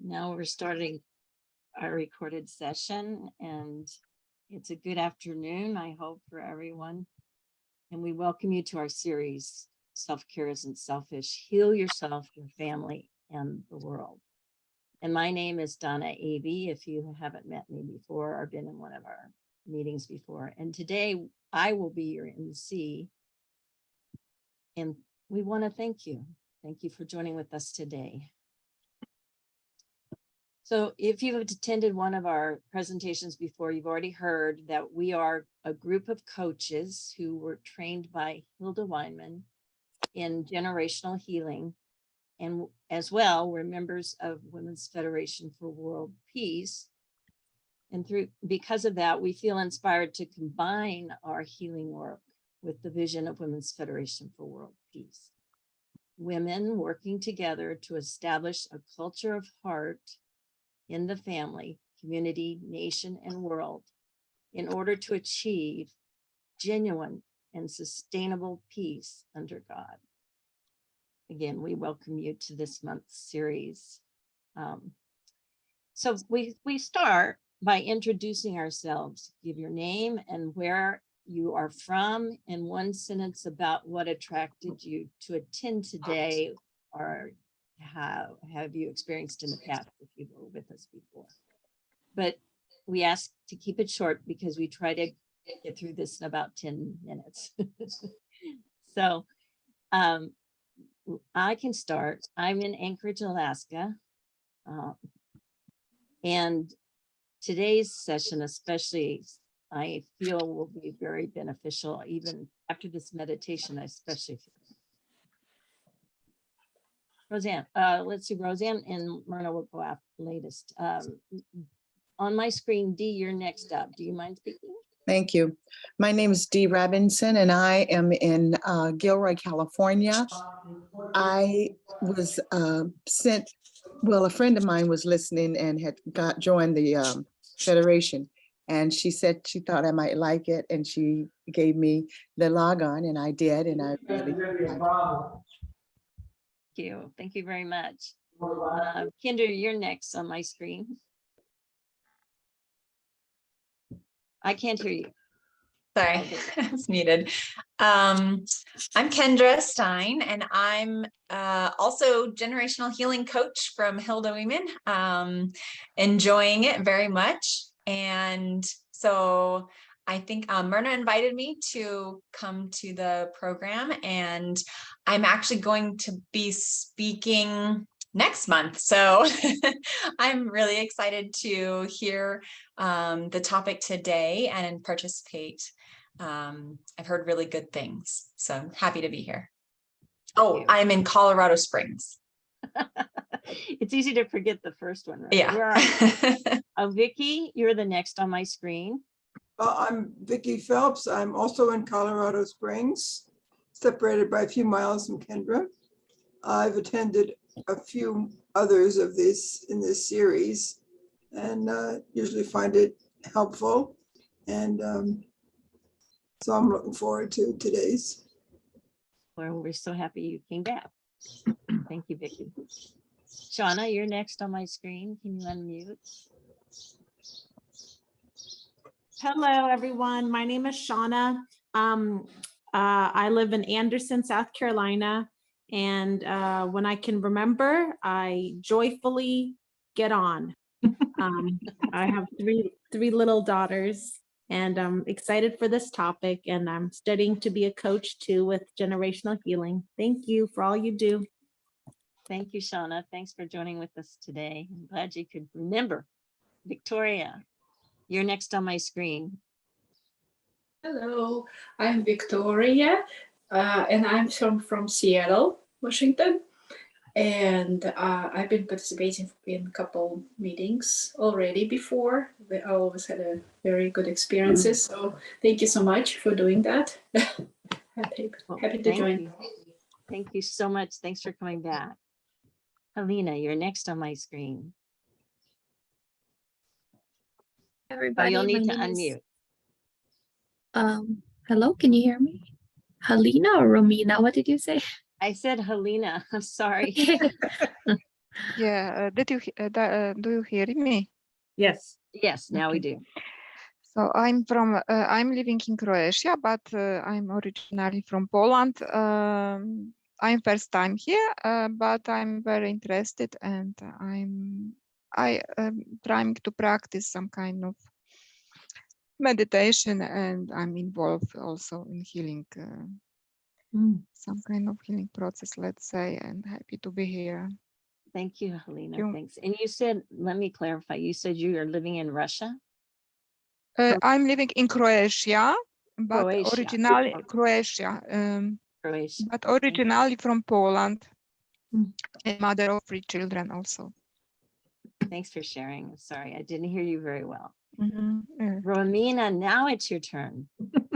Now we're starting our recorded session, and it's a good afternoon, I hope, for everyone. And we welcome you to our series, Self-Care Isn't Selfish, Heal Yourself, Your Family, and the World. And my name is Donna Avey, if you haven't met me before or been in one of our meetings before. And today I will be your MC. And we want to thank you. Thank you for joining with us today. So if you've attended one of our presentations before, you've already heard that we are a group of coaches who were trained by Hilda Weinman in generational healing. And as well, we're members of Women's Federation for World Peace. And because of that, we feel inspired to combine our healing work with the vision of Women's Federation for World Peace. Women working together to establish a culture of heart in the family, community, nation, and world in order to achieve genuine and sustainable peace under God. Again, we welcome you to this month's series. So we start by introducing ourselves. Give your name and where you are from in one sentence about what attracted you to attend today, or have you experienced in the past if you were with us before. But we ask to keep it short because we try to get through this in about 10 minutes. So I can start. I'm in Anchorage, Alaska. And today's session especially, I feel will be very beneficial. Even after this meditation, I especially feel. RoseAnn, let's see, RoseAnn and Myrna will go after latest. On my screen, Dee, you're next up. Do you mind speaking? Thank you. My name is Dee Robinson, and I am in Gilroy, California. I was sent, well, a friend of mine was listening and had joined the Federation, and she said she thought I might like it, and she gave me the log on, and I did, and I really Thank you very much. Kendra, you're next on my screen. I can't hear you. Sorry, it's muted. I'm Kendra Stein, and I'm also generational healing coach from Hilda Weinman. Enjoying it very much. And so I think Myrna invited me to come to the program, and I'm actually going to be speaking next month. So I'm really excited to hear the topic today and participate. I've heard really good things, so I'm happy to be here. Oh, I'm in Colorado Springs. It's easy to forget the first one, right? Yeah. Vicki, you're the next on my screen. I'm Vicki Phelps. I'm also in Colorado Springs, separated by a few miles from Kendra. I've attended a few others of this in this series, and usually find it helpful. And so I'm looking forward to today's. Well, we're so happy you came back. Thank you, Vicki. Shauna, you're next on my screen. Can you unmute? Hello, everyone. My name is Shauna. I live in Anderson, South Carolina. And when I can remember, I joyfully get on. I have three little daughters, and I'm excited for this topic. And I'm studying to be a coach too with generational healing. Thank you for all you do. Thank you, Shauna. Thanks for joining with us today. I'm glad you could remember. Victoria, you're next on my screen. Hello, I'm Victoria, and I'm from Seattle, Washington. And I've been participating in a couple meetings already before. I always had a very good experiences. So thank you so much for doing that. happy to join. Thank you so much. Thanks for coming back. Helena, you're next on my screen. Everybody, you'll need to unmute. Hello, can you hear me? Helena or Romina? What did you say? I said Helena. I'm sorry. Yeah, do you hear me? Yes. Yes, now we Okay. do. So I'm living in Croatia, but I'm originally from Poland. I'm first time here, but I'm very interested, and I trying to practice some kind of meditation, and I'm involved also in healing, some kind of healing process, let's say, and happy to be here. Thank you, Helena. You. Thanks. And you said, let me clarify, you said you are living in Russia? I'm living in Croatia, but Croatia. originally Okay. Croatia, Croatia. but Okay. originally from Poland, and mother of 3 children also. Thanks for sharing. I'm sorry, I didn't hear you very well. Yeah. Romina, now it's your turn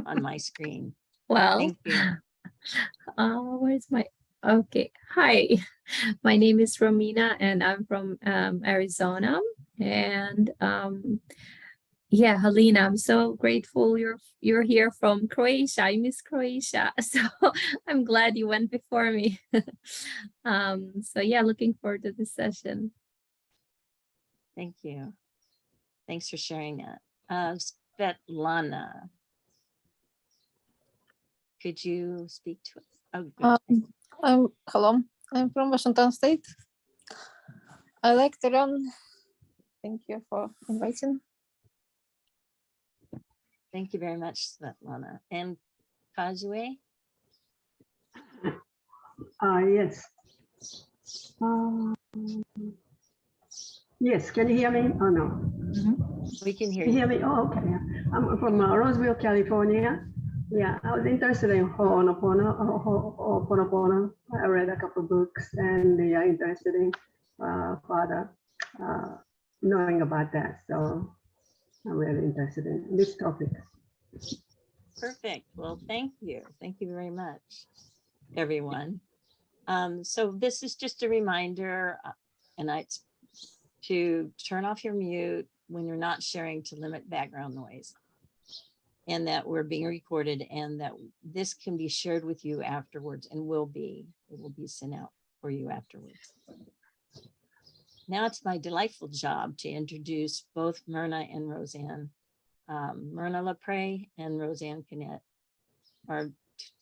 on my screen. Well, Thank you. where's my, okay. Hi, my name is Romina and I'm from Arizona. And yeah, Helena, I'm so grateful you're here from Croatia. I miss Croatia. So I'm glad you went before me. So yeah, looking forward to this session. Thank you. Thanks for sharing that. Svetlana, could you speak to us? Oh, good. Hello, I'm from Washington State. I like to run. Thank you for inviting. Thank you very much, Svetlana. And Kazue? Yes. Yes, can you hear me? Oh, no. We can hear Can you you. hear me? Oh, okay. I'm from Roseville, California. Yeah, I was interested in Ho'oponopono. I read a couple books and they are interested in further knowing about that. So I'm really interested in this topic. Perfect. Well, thank you. Thank you very much, everyone. So this is just a reminder, and it's to turn off your mute when you're not sharing to limit background noise, and that we're being recorded, and that this can be shared with you afterwards, and it will be sent out for you afterwards. Now it's my delightful job to introduce both Myrna and RoseAnn. Myrna Lapres and RoseAnn Kennett are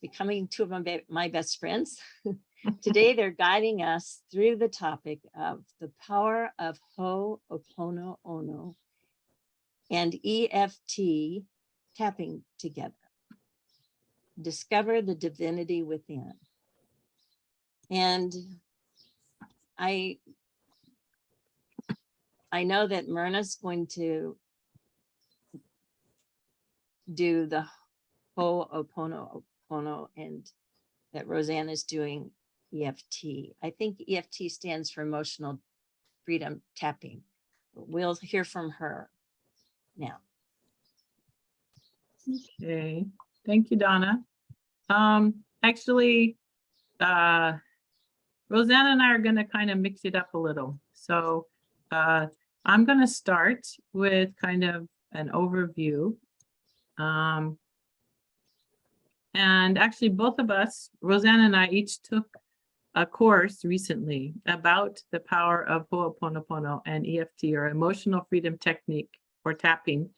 becoming two of my best friends. Today, they're guiding us through the topic of the power of Ho'oponopono and EFT tapping together. Discover the divinity within. And I know that Myrna's going to do the Ho'oponopono and that RoseAnn is doing EFT. I think EFT stands for emotional freedom tapping. We'll hear from her now. Okay. Thank you, Donna. Actually, RoseAnn and I are going to kind of mix it up a little. So I'm going to start with kind of an overview. And actually, both of us, RoseAnn and I, each took a course recently about the power of Ho'oponopono and EFT, or emotional freedom technique, or tapping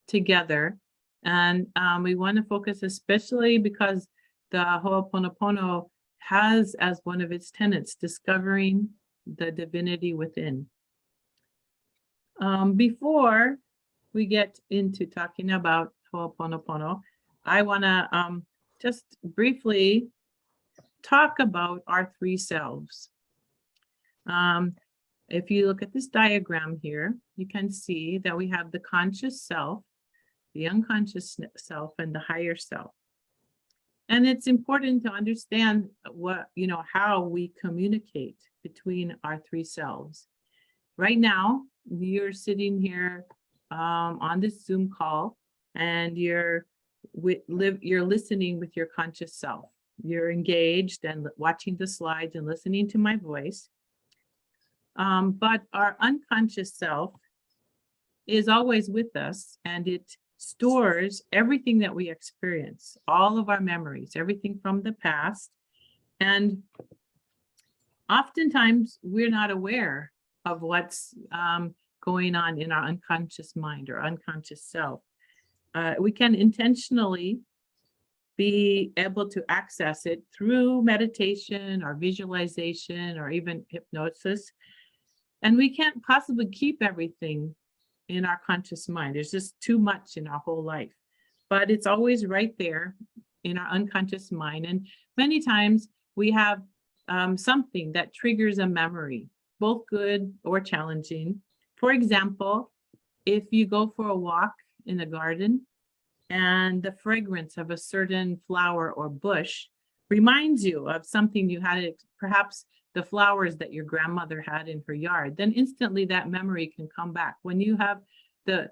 together. And we want to focus especially because the Ho'oponopono has as one of its tenets discovering the divinity within. Before we get into talking about Ho'oponopono, I want to just briefly talk about our three selves. If you look at this diagram here, you can see that we have the conscious self, the unconscious self, and the higher self. And it's important to understand how we communicate between our three selves. Right now, you're sitting here on this Zoom call, and you're listening with your conscious self. You're engaged and watching the slides and listening to my voice. But our unconscious self is always with us, and it stores everything that we experience, all of our memories, everything from the past. And oftentimes we're not aware of what's going on in our unconscious mind or unconscious self. We can intentionally be able to access it through meditation or visualization or even hypnosis. And we can't possibly keep everything in our conscious mind. There's just too much in our whole life, but it's always right there in our unconscious mind. And many times we have something that triggers a memory, both good or challenging. For example, if you go for a walk in a garden and the fragrance of a certain flower or bush reminds you of something you had, perhaps the flowers that your grandmother had in her yard, then instantly that memory can come back when you have the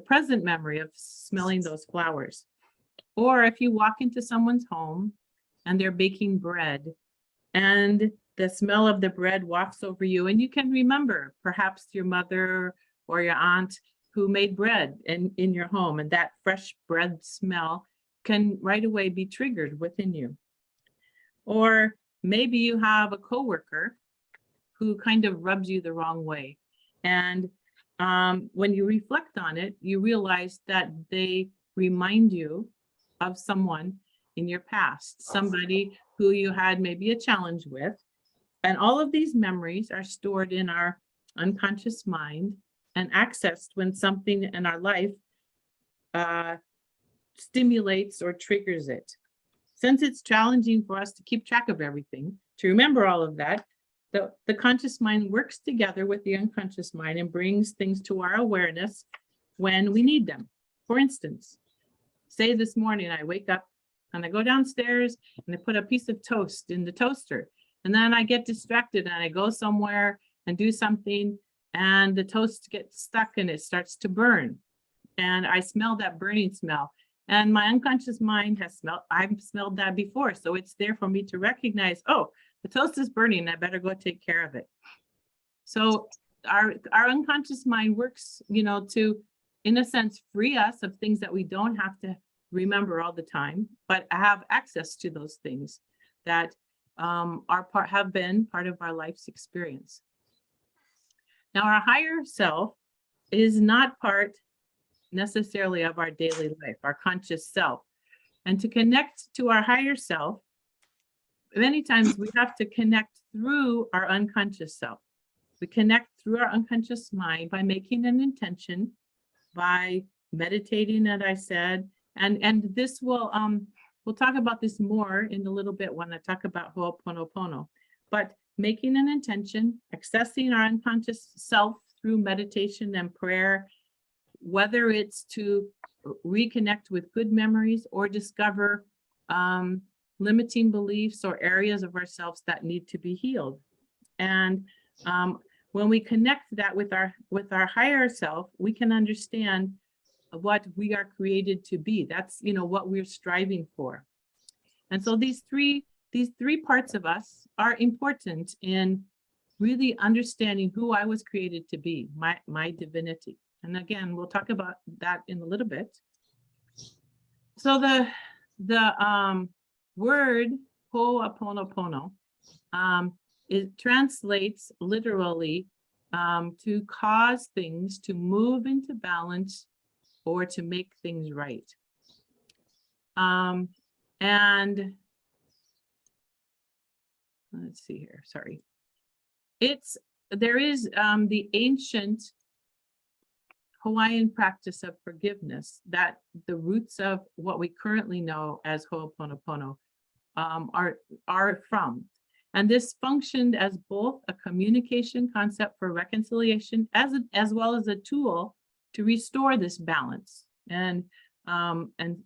present memory of smelling those flowers. Or if you walk into someone's home and they're baking bread and the smell of the bread wafts over you, and you can remember perhaps your mother or your aunt who made bread in your home, and that fresh bread smell can right away be triggered within you. Or maybe you have a coworker who kind of rubs you the wrong way. And when you reflect on it, you realize that they remind you of someone in your past, somebody who you had maybe a challenge with. And all of these memories are stored in our unconscious mind and accessed when something in our life stimulates or triggers it. Since it's challenging for us to keep track of everything, to remember all of that, the conscious mind works together with the unconscious mind and brings things to our awareness when we need them. For instance, say this morning I wake up and I go downstairs and I put a piece of toast in the toaster, and then I get distracted and I go somewhere and do something and the toast gets stuck and it starts to burn. And I smell that burning smell. And my unconscious mind has I've smelled that before. So it's there for me to recognize, oh, the toast is burning, I better go take care of it. So our unconscious mind works, to, in a sense, free us of things that we don't have to remember all the time, but have access to those things that have been part of our life's experience. Now, our higher self is not part necessarily of our daily life, our conscious self. And to connect to our higher self, many times we have to connect through our unconscious self. We connect through our unconscious mind by making an intention, by meditating, as I said, and this will, we'll talk about this more in a little bit when I talk about Ho'oponopono. But making an intention, accessing our unconscious self through meditation and prayer, whether it's to reconnect with good memories or discover limiting beliefs or areas of ourselves that need to be healed. And when we connect that with our higher self, we can understand what we are created to be. That's what we're striving for. And so these three parts of us are important in really understanding who I was created to be, my divinity. And again, we'll talk about that in a little bit. So the word Ho'oponopono, it translates literally to cause things to move into balance or to make things right. And let's see here, sorry. There is the ancient Hawaiian practice of forgiveness that the roots of what we currently know as Ho'oponopono are from. And this functioned as both a communication concept for reconciliation as well as a tool to restore this balance and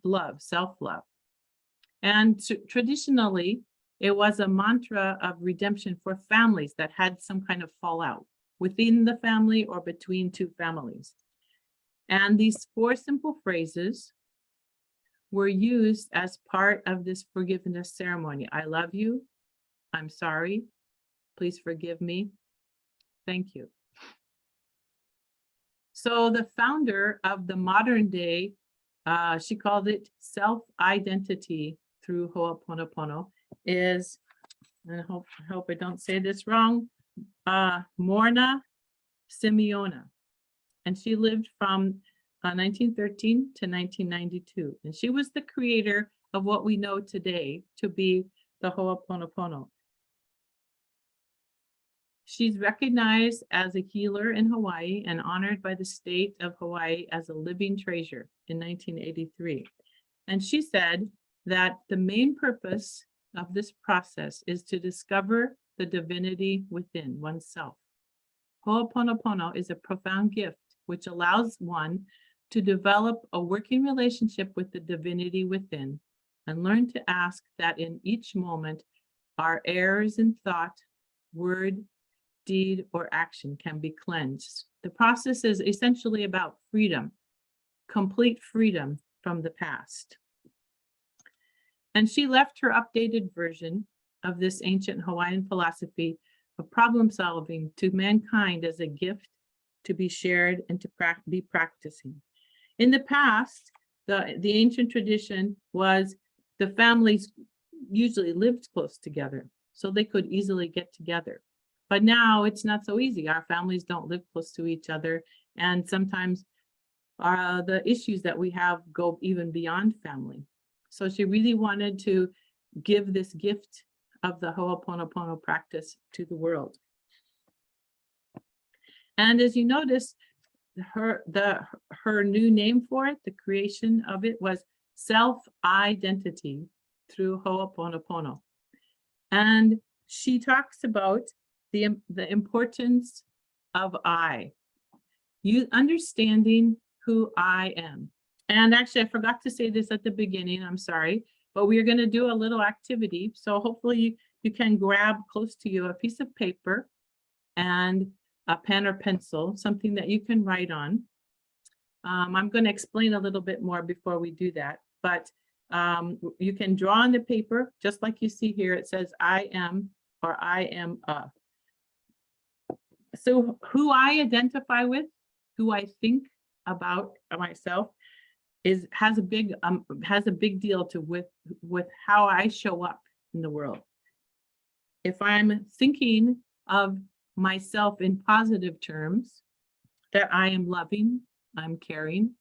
love, self-love. And traditionally, it was a mantra of redemption for families that had some kind of fallout within the family or between two families. And these 4 simple phrases were used as part of this forgiveness ceremony. I love you. I'm sorry. Please forgive me. Thank you. So the founder of the modern day, she called it self-identity through Ho'oponopono, is and I hope I don't say this wrong, Myrna Simeona. And she lived from 1913 to 1992. And she was the creator of what we know today to be the Ho'oponopono. She's recognized as a healer in Hawaii and honored by the state of Hawaii as a living treasure in 1983. And she said that the main purpose of this process is to discover the divinity within oneself. Ho'oponopono is a profound gift which allows one to develop a working relationship with the divinity within and learn to ask that in each moment our errors in thought, word, deed, or action can be cleansed. The process is essentially about freedom, complete freedom from the past. And she left her updated version of this ancient Hawaiian philosophy of problem solving to mankind as a gift to be shared and to be practicing. In the past, the ancient tradition was the families usually lived close together, so they could easily get together. But now it's not so easy. Our families don't live close to each other, and sometimes the issues that we have go even beyond family. So she really wanted to give this gift of the Ho'oponopono practice to the world. And as you notice, her new name for it, the creation of it, was self-identity through Ho'oponopono. And she talks about the importance of I, you understanding who I am. And actually, I forgot to say this at the beginning, I'm sorry, but we're going to do a little activity. So hopefully you can grab close to you a piece of paper and a pen or pencil, something that you can write on. I'm going to explain a little bit more before we do that, but you can draw on the paper, just like you see here. It says I am, or I am a. So who I identify with, who I think about myself, has a big deal to with how I show up in the world. If I'm thinking of myself in positive terms, that I am loving, I'm caring,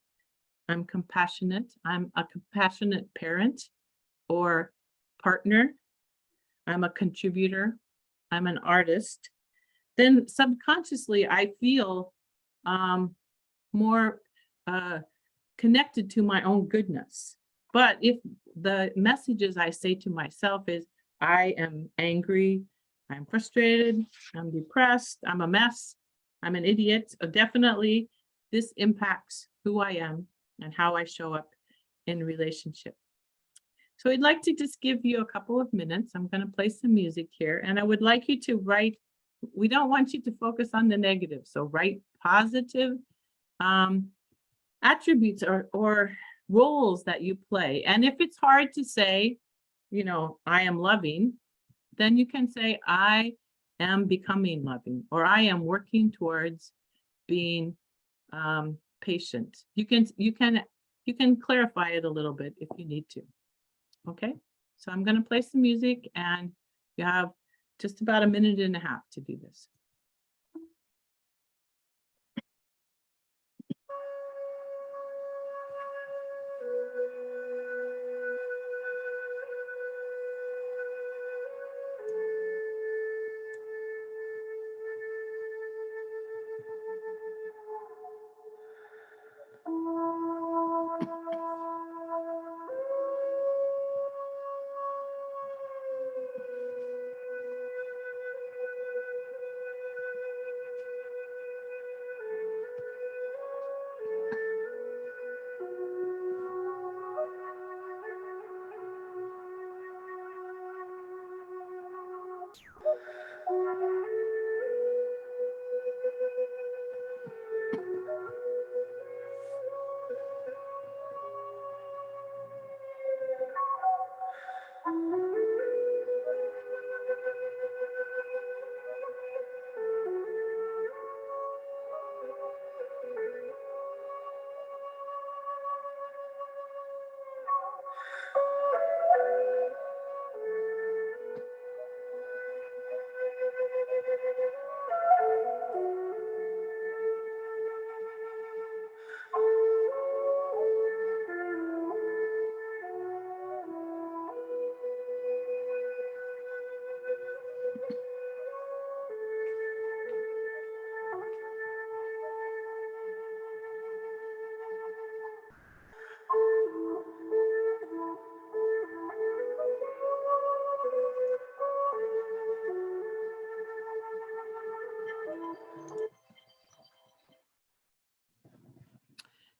I'm compassionate, I'm a compassionate parent or partner, I'm a contributor, I'm an artist, then subconsciously I feel more connected to my own goodness. But if the messages I say to myself is, I am angry, I'm frustrated, I'm depressed, I'm a mess, I'm an idiot, definitely this impacts who I am and how I show up in relationship. So I'd like to just give you a couple of minutes. I'm going to play some music here, and I would like you to write. We don't want you to focus on the negative, so write positive attributes or roles that you play. And if it's hard to say, you know, I am loving, then you can say I am becoming loving, or I am working towards being patient. You can clarify it a little bit if you need to. Okay, so I'm going to play some music, and you have just about a minute and a half to do this.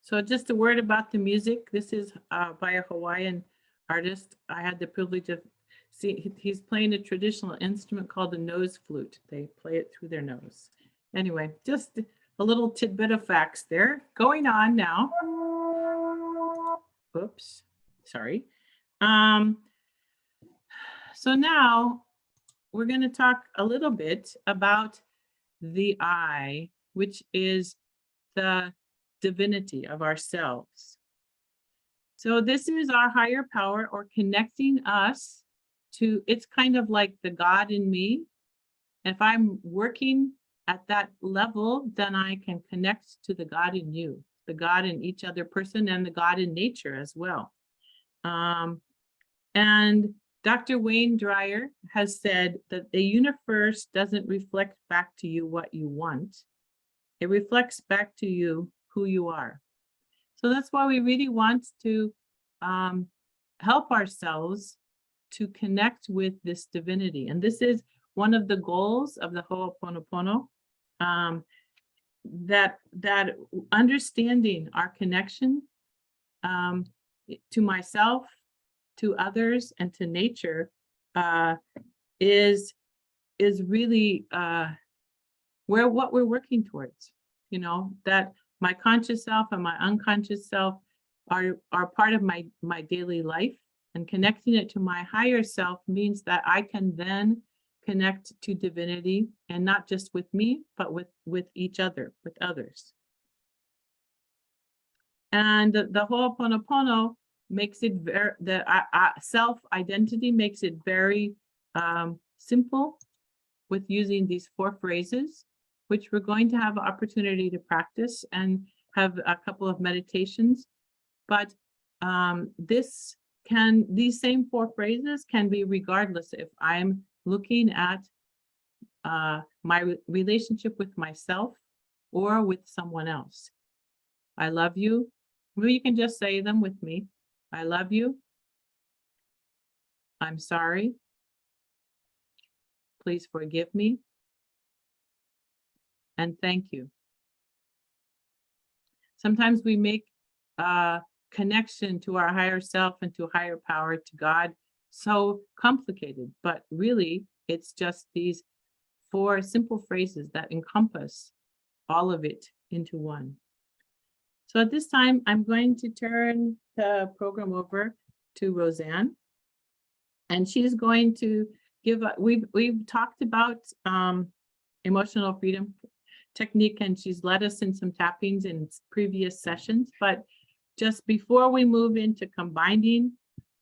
So just a word about the music. This is by a Hawaiian artist. I had the privilege of seeing, he's playing a traditional instrument called the nose flute. They play it through their nose. Anyway, just a little tidbit of facts there. Going on now. Oops, sorry. So now we're going to talk a little bit about the I, which is the divinity of ourselves. So this is our higher power, or connecting us to, it's kind of like the God in me. If I'm working at that level, then I can connect to the God in you, the God in each other person, and the God in nature as well. And Dr. Wayne Dyer has said that the universe doesn't reflect back to you what you want. It reflects back to you who you are. So that's why we really want to help ourselves to connect with this divinity. And this is one of the goals of the Ho'oponopono, that understanding our connection to myself, to others, and to nature is really what we're working towards. You know, that my conscious self and my unconscious self are part of my daily life, and connecting it to my higher self means that I can then connect to divinity, and not just with me, but with each other, with others. And the Ho'oponopono makes it very, the self-identity makes it very simple with using these 4 phrases, which we're going to have an opportunity to practice and have a couple of meditations. But these same 4 phrases can be regardless if I'm looking at my relationship with myself or with someone else. I love you. Maybe you can just say them with me. I love you. I'm sorry. Please forgive me. And thank you. Sometimes we make a connection to our higher self and to higher power, to God, so complicated, but really it's just these 4 simple phrases that encompass all of it into one. So at this time, I'm going to turn the program over to RoseAnn, and she's going to give we've talked about emotional freedom technique, and she's led us in some tappings in previous sessions. But just before we move into combining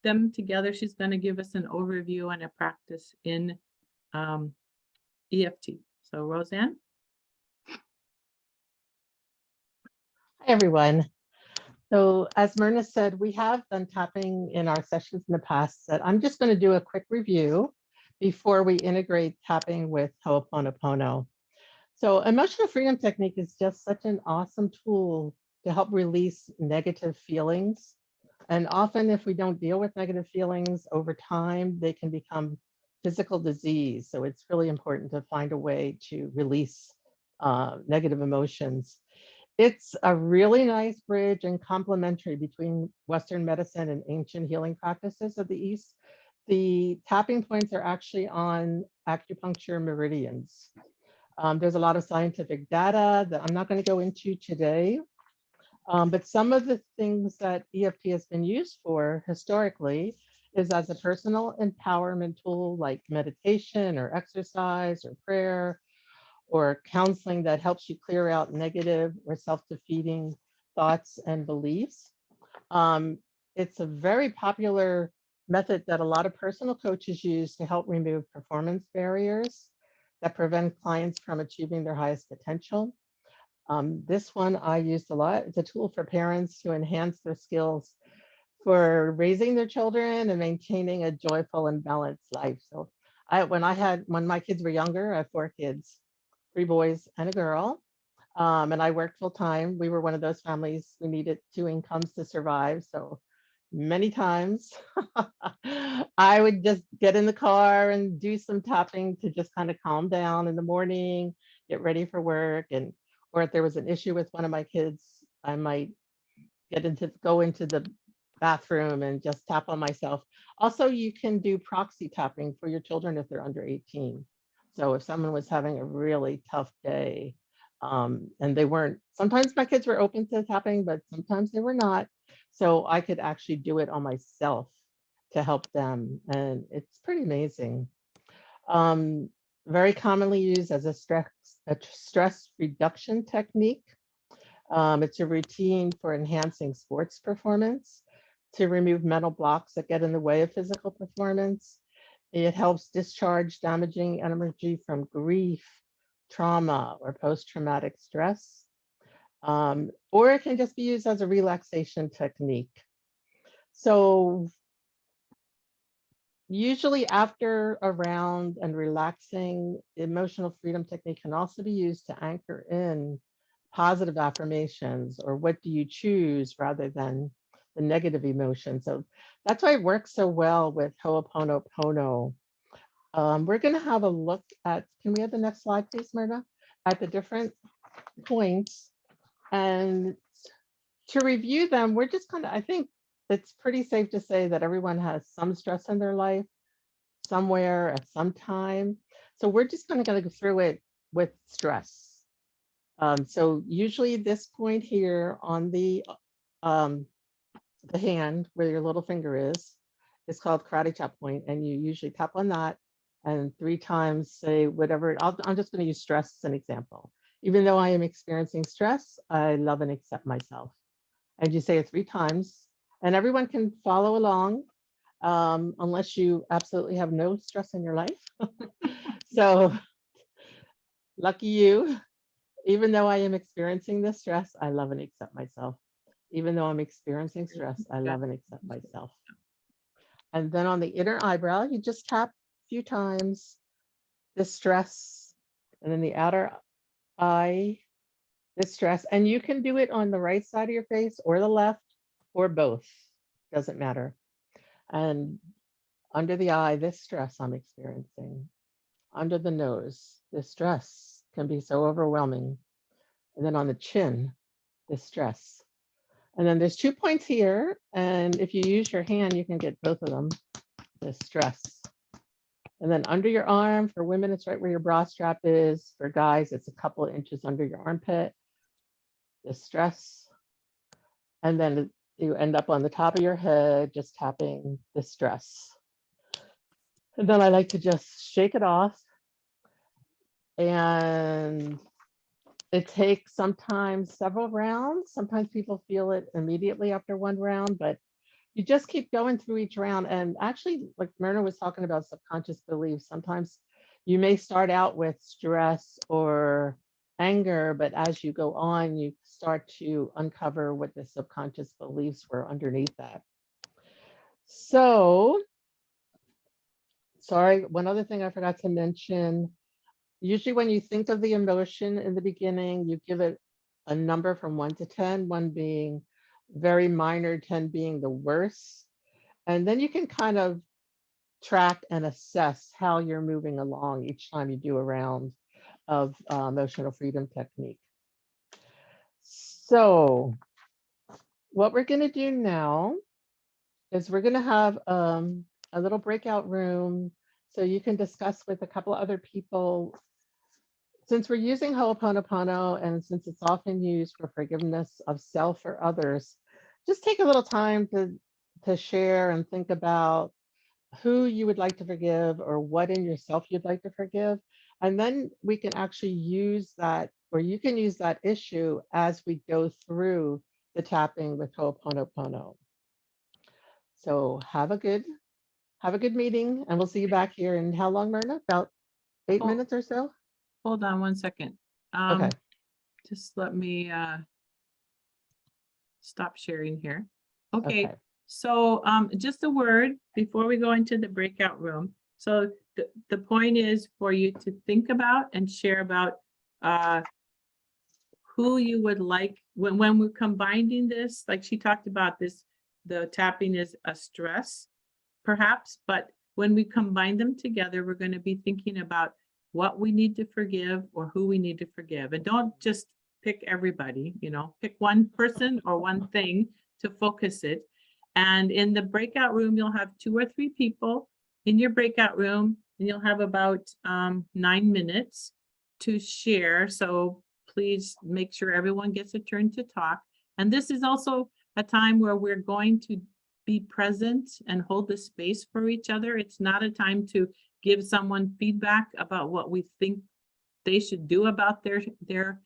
them together, she's going to give us an overview and a practice in EFT. So RoseAnn. Hi, everyone. So as Myrna said, we have done tapping in our sessions in the past. That I'm just going to do a quick review before we integrate tapping with Ho'oponopono. So emotional freedom technique is just such an awesome tool to help release negative feelings. And often if we don't deal with negative feelings over time, they can become physical disease. So it's really important to find a way to release negative emotions. It's a really nice bridge and complementary between Western medicine and ancient healing practices of the East. The tapping points are actually on acupuncture meridians. There's a lot of scientific data that I'm not going to go into today, but some of the things that EFT has been used for historically is as a personal empowerment tool, like meditation or exercise or prayer, or counseling that helps you clear out negative or self-defeating thoughts and beliefs. It's a very popular method that a lot of personal coaches use to help remove performance barriers that prevent clients from achieving their highest potential. This one I used a lot. It's a tool for parents to enhance their skills for raising their children and maintaining a joyful and balanced life. So when my kids were younger, I have 4 kids, 3 boys and a girl. And I worked full time. We were one of those families who needed 2 incomes to survive. So many times I would just get in the car and do some tapping to just kind of calm down in the morning, get ready for work. Or if there was an issue with one of my kids, I might go into the bathroom and just tap on myself. Also, you can do proxy tapping for your children if they're under 18. So if someone was having a really tough day, and they weren't, sometimes my kids were open to tapping, but sometimes they were not. So I could actually do it on myself to help them. And it's pretty amazing. Very commonly used as a stress reduction technique. It's a routine for enhancing sports performance, to remove mental blocks that get in the way of physical performance. It helps discharge damaging energy from grief, trauma, or post-traumatic stress. Or it can just be used as a relaxation technique. So usually after a round and relaxing, emotional freedom technique can also be used to anchor in positive affirmations, or what do you choose, rather than the negative emotion. So that's why it works so well with Ho'oponopono. We're going to have a look at, can we have the next slide, please, Myrna? At the different points. And to review them, we're just kind of, I think it's pretty safe to say that everyone has some stress in their life somewhere at some time. So we're just going to go through it with stress. So usually this point here on the hand where your little finger is called karate chop point, and you usually tap on that and 3 times say whatever. I'm just going to use stress as an example. Even though I am experiencing stress, I love and accept myself. And you say it 3 times, and everyone can follow along, unless you absolutely have no stress in your life. So lucky you. Even though I am experiencing this stress, I love and accept myself. Even though I'm experiencing stress, I love and accept myself. And then on the inner eyebrow, you just tap a few times, this stress, and then the outer eye, this stress. And you can do it on the right side of your face or the left or both, doesn't matter. And under the eye, this stress I'm experiencing. Under the nose, this stress can be so overwhelming. And then on the chin, this stress. And then there's 2 points here. And if you use your hand, you can get both of them, this stress. And then under your arm, for women, it's right where your bra strap is. For guys, it's a couple of inches under your armpit, this stress. And then you end up on the top of your head, just tapping the stress. And then I like to just shake it off. And it takes sometimes several rounds. Sometimes people feel it immediately after 1 round, but you just keep going through each round. And actually, like Myrna was talking about subconscious beliefs, sometimes you may start out with stress or anger, but as you go on, you start to uncover what the subconscious beliefs were underneath that. So, sorry, one other thing I forgot to mention. Usually when you think of the emotion in the beginning, you give it a number from 1 to 10, 1 being very minor, 10 being the worst. And then you can kind of track and assess how you're moving along each time you do a round of emotional freedom technique. So what we're going to do now is we're going to have a little breakout room so you can discuss with a couple other people. Since we're using Ho'oponopono, and since it's often used for forgiveness of self or others, just take a little time to share and think about who you would like to forgive or what in yourself you'd like to forgive. And then we can actually use that, or you can use that issue as we go through the tapping with Ho'oponopono. So have a good meeting, and we'll see you back here in how long, Myrna? About 8 minutes or so? Hold on 1 second. Okay. Just let me stop sharing here. Okay. So just a word before we go into the breakout room. So the point is for you to think about and share about who you would like when we're combining this, like she talked about this, the tapping is a stress perhaps, but when we combine them together, we're going to be thinking about what we need to forgive or who we need to forgive. And don't just pick everybody, pick one person or one thing to focus it. And in the breakout room, you'll have 2 or 3 people in your breakout room, and you'll have about 9 minutes to share. So please make sure everyone gets a turn to talk. And this is also a time where we're going to be present and hold the space for each other. It's not a time to give someone feedback about what we think they should do about their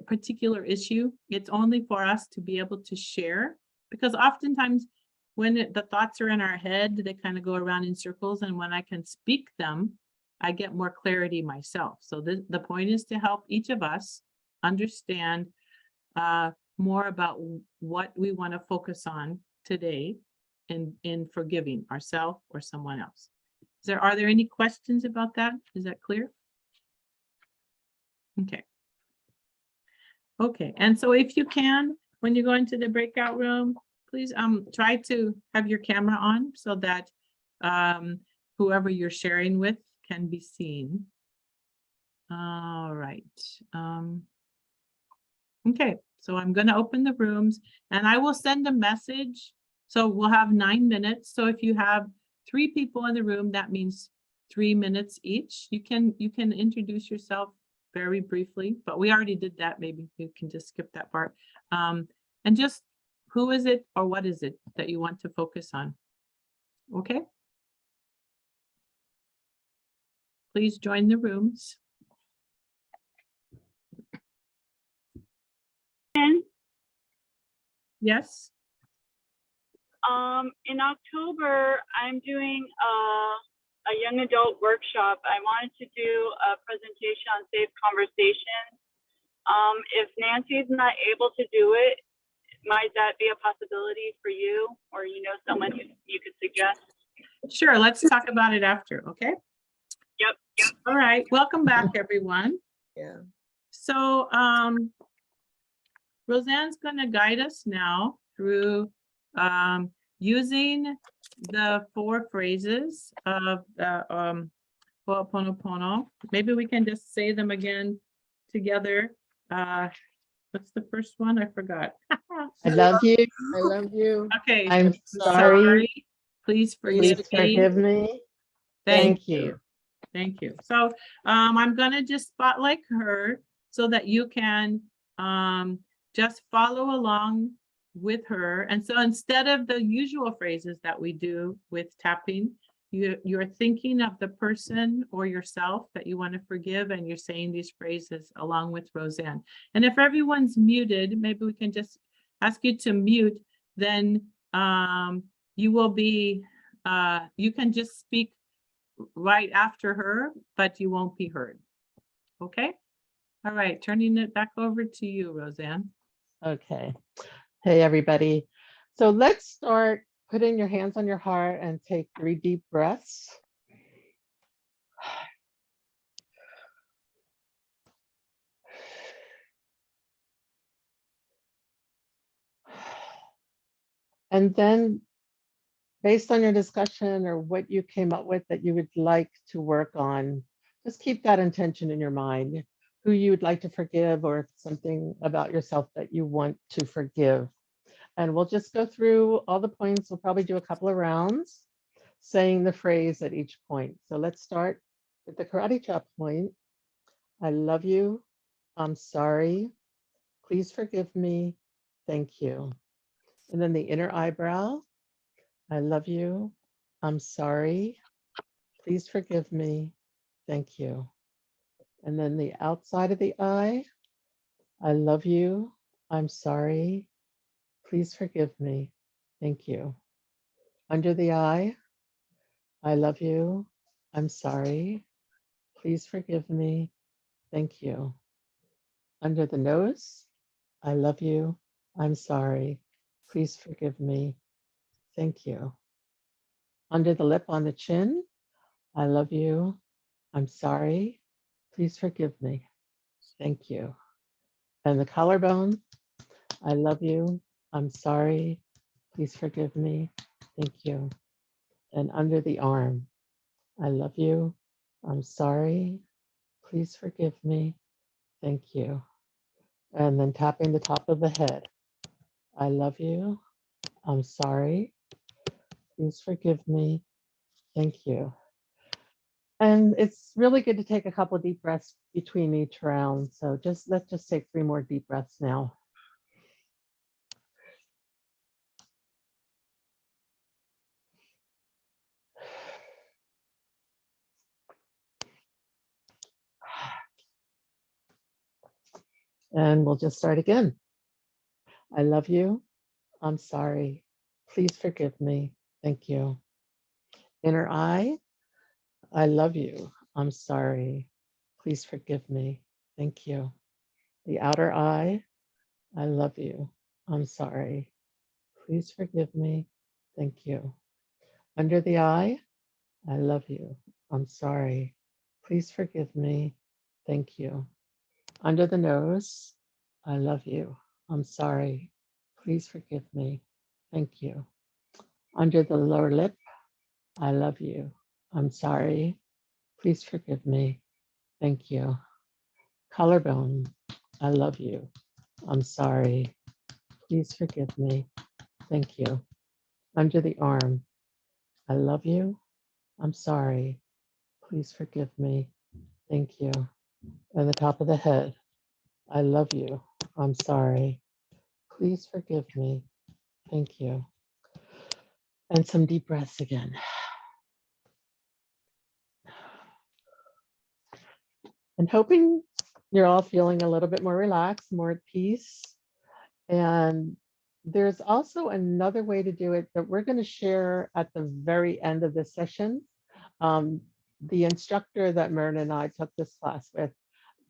particular issue. It's only for us to be able to share, because oftentimes when the thoughts are in our head, they kind of go around in circles, and when I can speak them, I get more clarity myself. So the point is to help each of us understand more about what we want to focus on today in forgiving ourselves or someone else. Are there any questions about that? Is that clear? Okay. Okay, and so if you can, when you go into the breakout room, please try to have your camera on so that whoever you're sharing with can be seen. All right. Okay, so I'm going to open the rooms and I will send a message. So we'll have 9 minutes. So if you have 3 people in the room, that means 3 minutes each. You can introduce yourself very briefly, but we already did that. Maybe you can just skip that part. And just who is it or what is it that you want to focus on? Okay. Please join the rooms. Yes. In October, I'm doing a young adult workshop. I wanted to do a presentation on safe conversation. If Nancy's not able to do it, might that be a possibility for you, or someone you could suggest? Sure, let's talk about it after, okay? Yep. All right, welcome back, everyone. Yeah. So RoseAnn's going to guide us now through using the 4 phrases of the Ho'oponopono. Maybe we can just say them again together. What's the first one? I forgot. I love you. I love you. Okay. I'm sorry. Please Please forgive me. Thank you. Thank you. So I'm going to just spotlight her so that you can just follow along with her. And so instead of the usual phrases that we do with tapping, you're thinking of the person or yourself that you want to forgive, and you're saying these phrases along with RoseAnn. And if everyone's muted, maybe we can just ask you to mute, then you will be, you can just speak right after her, but you won't be heard. Okay? All right, turning it back over to you, RoseAnn. Okay. Hey, everybody. So let's start putting your hands on your heart and take 3 deep breaths. And then based on your discussion or what you came up with that you would like to work on, just keep that intention in your mind, who you would like to forgive or something about yourself that you want to forgive. And we'll just go through all the points. We'll probably do a couple of rounds saying the phrase at each point. So let's start with the karate chop point. I love you. I'm sorry. Please forgive me. Thank you. And then the inner eyebrow. I love you. I'm sorry. Please forgive me. Thank you. And then the outside of the eye. I love you. I'm sorry. Please forgive me. Thank you. Under the eye. I love you. I'm sorry. Please forgive me. Thank you. Under the nose. I love you. I'm sorry. Please forgive me. Thank you. Under the lip on the chin. I love you. I'm sorry. Please forgive me. Thank you. And the collarbone. I love you. I'm sorry. Please forgive me. Thank you. And under the arm. I love you. I'm sorry. Please forgive me. Thank you. And then tapping the top of the head. I love you. I'm sorry. Please forgive me. Thank you. And it's really good to take a couple of deep breaths between each round. So let's just take 3 more deep breaths now. And we'll just start again. I love you. I'm sorry. Please forgive me. Thank you. Inner eye. I love you. I'm sorry. Please forgive me. Thank you. The outer eye. I love you. I'm sorry. Please forgive me. Thank you. Under the eye. I love you. I'm sorry. Please forgive me. Thank you. Under the nose. I love you. I'm sorry. Please forgive me. Thank you. Under the lower lip. I love you. I'm sorry. Please forgive me. Thank you. Collarbone. I love you. I'm sorry. Please forgive me. Thank you. Under the arm. I love you. I'm sorry. Please forgive me. Thank you. And the top of the head. I love you. I'm sorry. Please forgive me. Thank you. And some deep breaths again. And hoping you're all feeling a little bit more relaxed, more at peace. And there's also another way to do it that we're going to share at the very end of this session. The instructor that Myrna and I took this class with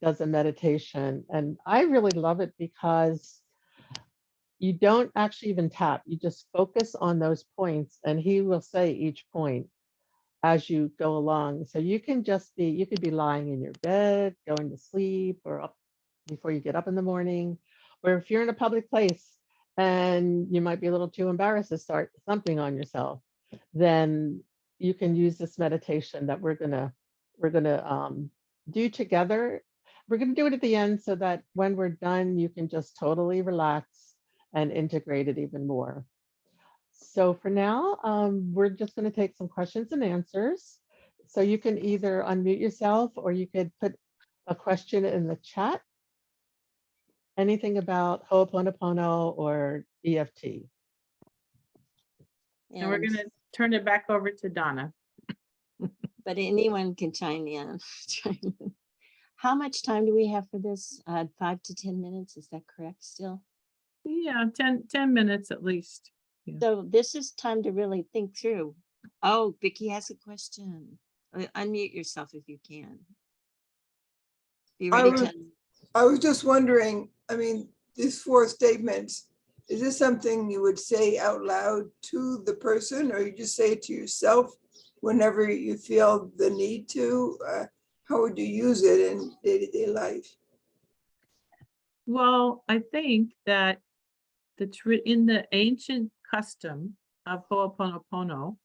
does a meditation, and I really love it because you don't actually even tap, you just focus on those points, and he will say each point as you go along. So you can you could be lying in your bed, going to sleep, or up before you get up in the morning, or if you're in a public place and you might be a little too embarrassed to start something on yourself, then you can use this meditation that we're gonna do together. We're gonna do it at the end so that when we're done, you can just totally relax and integrate it even more. So for now, we're just going to take some questions and answers. So you can either unmute yourself or you could put a question in the chat. Anything about Ho'oponopono or EFT. And we're going to turn it back over to Donna. But anyone can chime in. How much time do we have for this? 5 to 10 minutes, is that correct still? Yeah, 10 minutes at least. Yeah. So this is time to really think through. Oh, Vicky has a question. Unmute yourself if you can. Be ready to. I was just wondering, I mean, these 4 statements, is this something you would say out loud to the person, or you just say it to yourself whenever you feel the need to? How would you use it in day-to-day life? Well, I think that in the ancient custom of Ho'oponopono,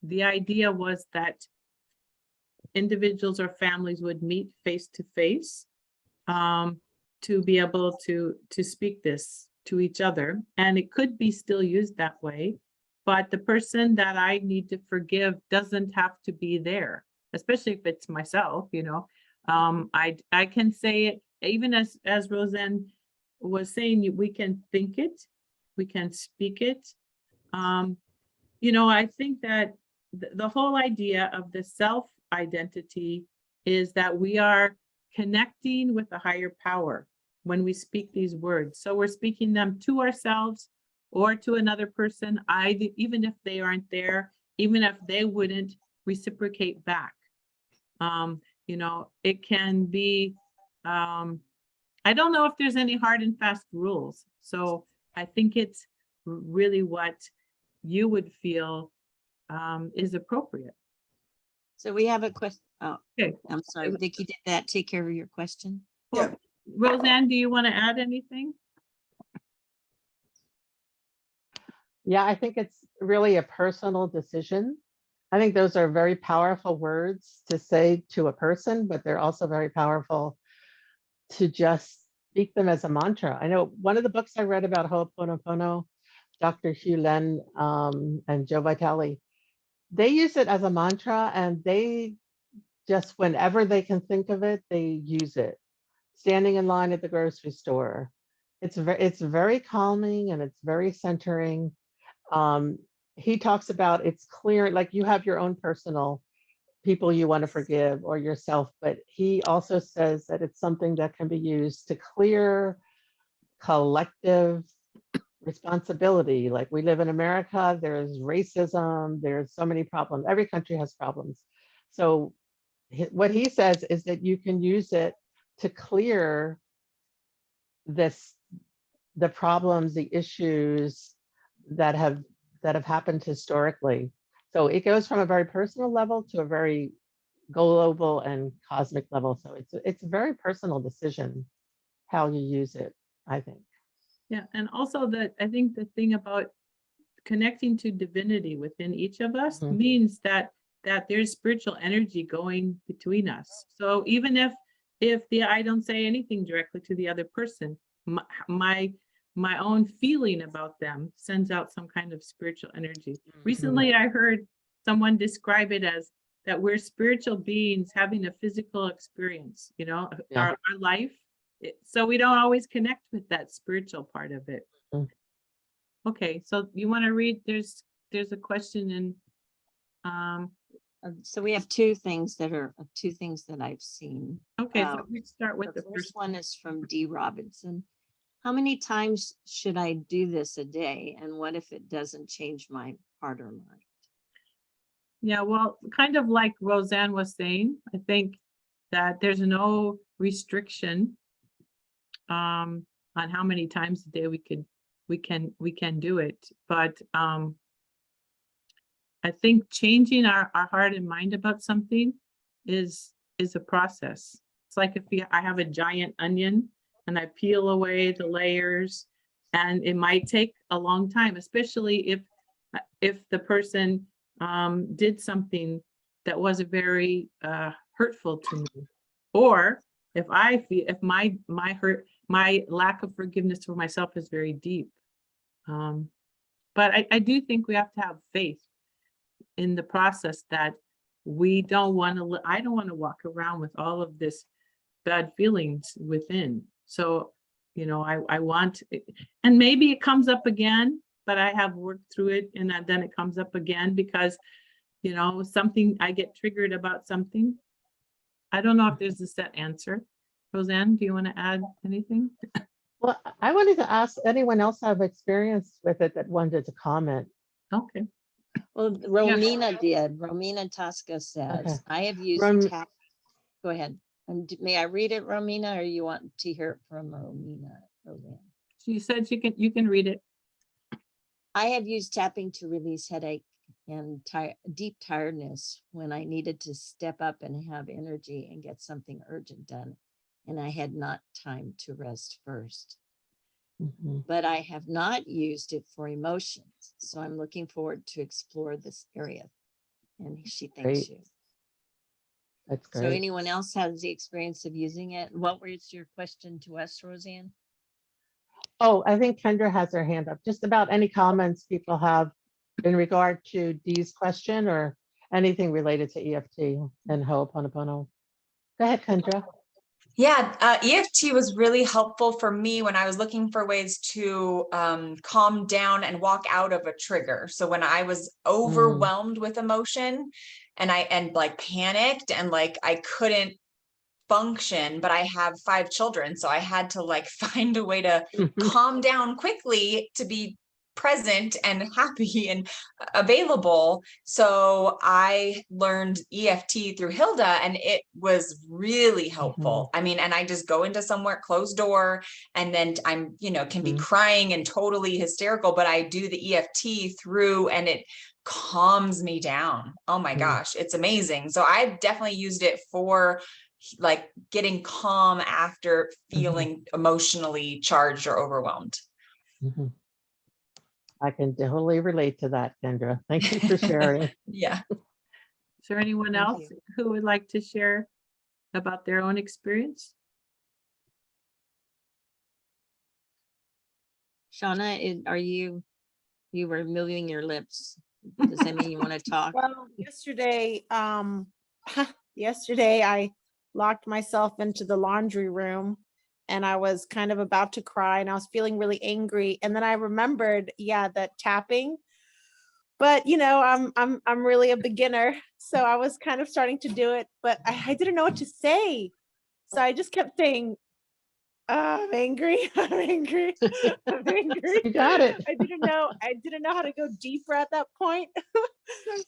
the idea was that individuals or families would meet face to face to be able to speak this to each other. And it could be still used that way, but the person that I need to forgive doesn't have to be there, especially if it's myself, you know. I can say it, even as RoseAnn was saying, we can think it, we can speak it. You know, I think that the whole idea of the self-identity is that we are connecting with a higher power when we speak these words. So we're speaking them to ourselves or to another person, even if they aren't there, even if they wouldn't reciprocate back. You know, it can be, I don't know if there's any hard and fast rules. So I think it's really what you would feel is appropriate. So we have a question. Oh, okay. I'm sorry, Vicky, did that take care of your question? Yeah. RoseAnn, do you want to add anything? Yeah, I think it's really a personal decision. I think those are very powerful words to say to a person, but they're also very powerful to just speak them as a mantra. I know one of the books I read about Ho'oponopono, Dr. Hugh Len and Joe Vitale, they use it as a mantra, and they just, whenever they can think of it, they use it. Standing in line at the grocery store. It's very calming and it's very centering. He talks about it's clear, like you have your own personal people you want to forgive or yourself, but he also says that it's something that can be used to clear collective responsibility. Like, we live in America, there's racism, there's so many problems. Every country has problems. So what he says is that you can use it to clear the problems, the issues that have happened historically. So it goes from a very personal level to a very global and cosmic level. So it's a very personal decision how you use it, I think. Yeah, and also that I think the thing about connecting to divinity within each of us means that there's spiritual energy going between us. So even if I don't say anything directly to the other person, my own feeling about them sends out some kind of spiritual energy. Recently, I heard someone describe it as that we're spiritual beings having a physical experience, our life. So we don't always connect with that spiritual part of it. Okay, so you want to read? There's a question in. So we have two things that I've seen. Okay, so we start with the first one is from D. Robinson. How many times should I do this a day? And what if it doesn't change my heart or mind? Yeah, well, kind of like RoseAnn was saying, I think that there's no restriction on how many times a day we can do it. But I think changing our heart and mind about something is a process. It's like if I have a giant onion and I peel away the layers, and it might take a long time, especially if the person did something that was very hurtful to me, or if my lack of forgiveness for myself is very deep. But I do think we have to have faith in the process that I don't want to walk around with all of this bad feelings within. So, I want it, and maybe it comes up again, but I have worked through it, and then it comes up again because, something, I get triggered about something. I don't know if there's a set answer. RoseAnn, do you want to add anything? Well, I wanted to ask anyone else have experience with it that wanted to comment. Okay. Well, Romina did. Romina Tosca says, I have used tap. Go ahead. May I read it, Romina, or you want to hear it from Romina? RoseAnn? She said you can read it. I have used tapping to release headache and deep tiredness when I needed to step up and have energy and get something urgent done, and I had not time to rest first. But I have not used it for emotions, so I'm looking forward to explore this area. And she thanks you. That's great. So anyone else has the experience of using it? What was your question to us, RoseAnn? Oh, I think Kendra has her hand up. Just about any comments people have in regard to Dee's question or anything related to EFT and Ho'oponopono. Go ahead, Kendra. Yeah, EFT was really helpful for me when I was looking for ways to calm down and walk out of a trigger. So when I was overwhelmed with emotion and like panicked and like I couldn't function, but I have 5 children, so I had to like find a way to calm down quickly to be present and happy and available. So I learned EFT through Hilda, and it was really helpful. I mean, and I just go into somewhere, closed door, and then I'm, can be crying and totally hysterical, but I do the EFT through and it calms me down. Oh my gosh, it's amazing. So I've definitely used it for like getting calm after feeling emotionally charged or overwhelmed. I can totally relate to that, Kendra. Thank you for sharing. Yeah. Is there anyone else who would like to share about their own experience? Shauna, you were moving your lips. Does that mean you want to talk? Well, yesterday, yesterday I locked myself into the laundry room and I was kind of about to cry and I was feeling really angry. And then I remembered, that tapping. But I'm really a beginner. So I was kind of starting to do it, but I didn't know what to say. So I just kept saying, I'm angry, I'm angry, I'm angry. You got it. I didn't know how to go deeper at that point.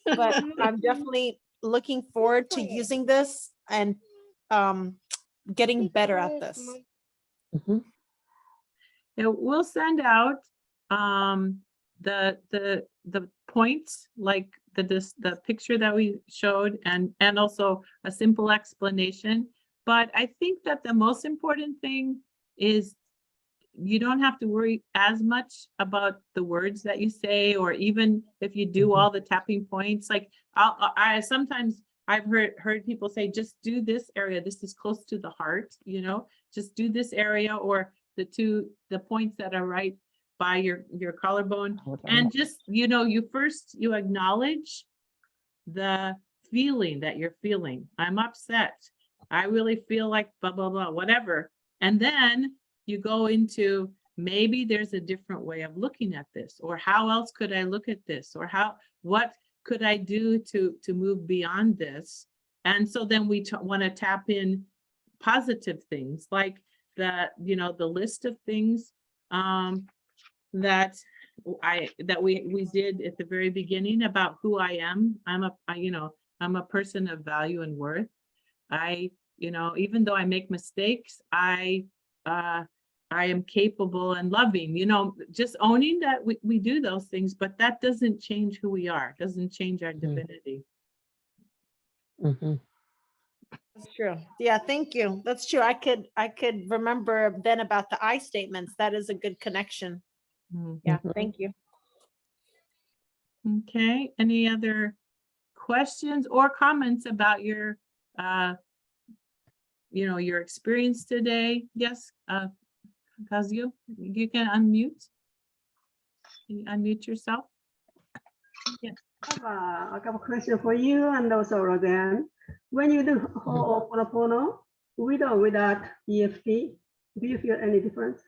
But I'm definitely looking forward to using this and getting better at this. Mhm. Yeah, we'll send out the points, like the picture that we showed, and also a simple explanation. But I think that the most important thing is you don't have to worry as much about the words that you say, or even if you do all the tapping points. Like I sometimes I've heard people say, just do this area. This is close to the heart, just do this area, or the points that are right by your collarbone. And just, you acknowledge the feeling that you're feeling. I'm upset. I really feel like blah, blah, blah, whatever. And then you go into, maybe there's a different way of looking at this, or how else could I look at this, or what could I do to move beyond this? And so then we want to tap in positive things, like the list of things that we did at the very beginning about who I am. I'm a person of value and worth. Even though I make mistakes, I am capable and loving, just owning that we do those things, but that doesn't change who we are, doesn't change our divinity. Mhm. That's true. Yeah, thank you. That's true. I could remember then about the I statements. That is a good connection. Yeah, thank you. Okay, any other questions or comments about your your experience today? Yes, Kazio, you can unmute. Can you unmute yourself? Yeah. I have a question for you and also RoseAnn. When you do Ho'oponopono, with or without EFT, do you feel any difference?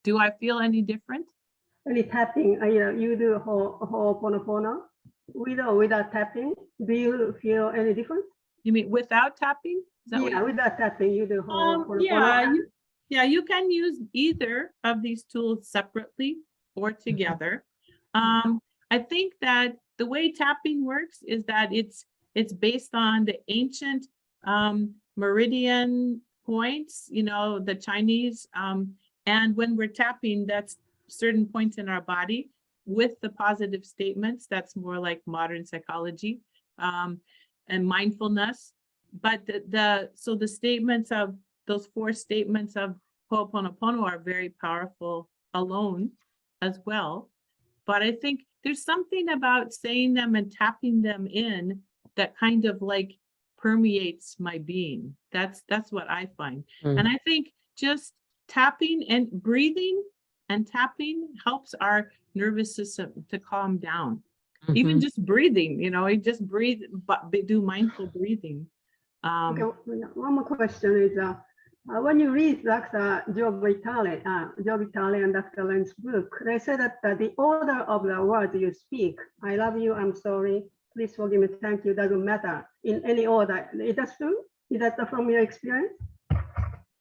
Do I feel any different? Any tapping? You do Ho'oponopono, with or without tapping, do you feel any difference? You mean without tapping? Is that what Yeah, without tapping, you do Ho'oponopono. Yeah, you can use either of these tools separately or together. I think that the way tapping works is that it's based on the ancient meridian points, the Chinese, and when we're tapping, that's certain points in our body with the positive statements. That's more like modern psychology and mindfulness. But so the statements of those 4 statements of Ho'oponopono are very powerful alone as well. But I think there's something about saying them and tapping them in that kind of like permeates my being. That's what I find. And I think just tapping and breathing and tapping helps our nervous system to calm down. Even just breathing, you just breathe, but do mindful breathing. Okay, one more question is, when you read Dr. Joe Vitale and Dr. Len's book, they say that the order of the words you speak, I love you, I'm sorry, please forgive me, thank you, doesn't matter in any order. Is that true? Is that from your experience?